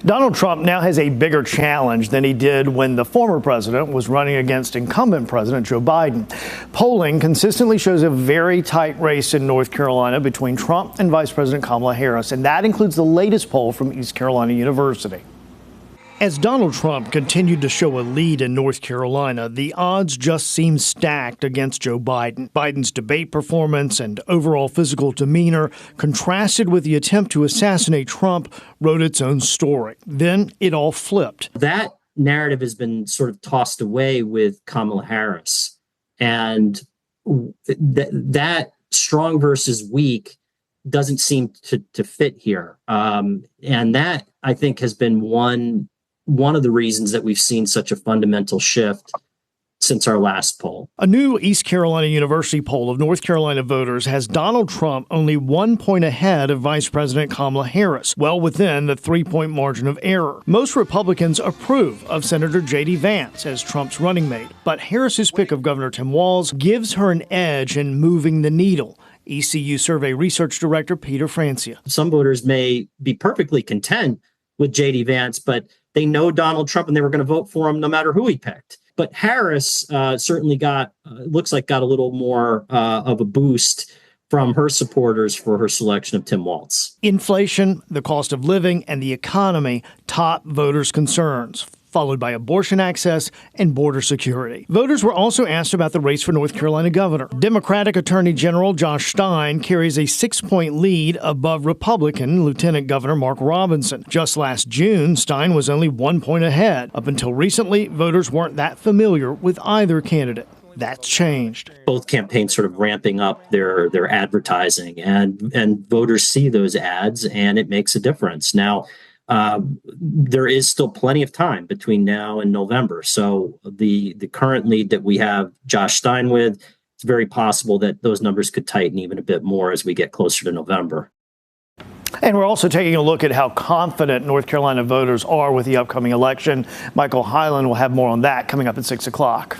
Donald Trump now has a bigger challenge than he did when the former president was running against incumbent President Joe Biden. Polling consistently shows a very tight race in North Carolina between Trump and Vice President Kamala Harris, and that includes the latest poll from East Carolina University. As Donald Trump continued to show a lead in North Carolina, the odds just seemed stacked against Joe Biden. Biden's debate performance and overall physical demeanor, contrasted with the attempt to assassinate Trump, wrote its own story. Then it all flipped. That narrative has been sort of tossed away with Kamala Harris. And that strong versus weak doesn't seem to fit here. And that, I think, has been one of the reasons that we've seen such a fundamental shift since our last poll. A new East Carolina University poll of North Carolina voters has Donald Trump only 1 point ahead of Vice President Kamala Harris, well within the 3-point margin of error. Most Republicans approve of Senator J.D. Vance as Trump's running mate, but Harris's pick of Governor Tim Walz gives her an edge in moving the needle. ECU survey research director Peter Francia. Some voters may be perfectly content with J.D. Vance, but they know Donald Trump and they were going to vote for him no matter who he picked. But Harris certainly looks like got a little more of a boost from her supporters for her selection of Tim Walz. Inflation, the cost of living, and the economy top voters' concerns, followed by abortion access and border security. Voters were also asked about the race for North Carolina governor. Democratic Attorney General Josh Stein carries a 6-point lead above Republican Lieutenant Governor Mark Robinson. Just last June, Stein was only 1 point ahead. Up until recently, voters weren't that familiar with either candidate. That's changed. Both campaigns sort of ramping up their advertising, and voters see those ads, and it makes a difference. Now, there is still plenty of time between now and November. So the current lead that we have Josh Stein with, it's very possible that those numbers could tighten even a bit more as we get closer to November. And we're also taking a look at how confident North Carolina voters are with the upcoming election. Michael Hyland will have more on that coming up at 6 o'clock.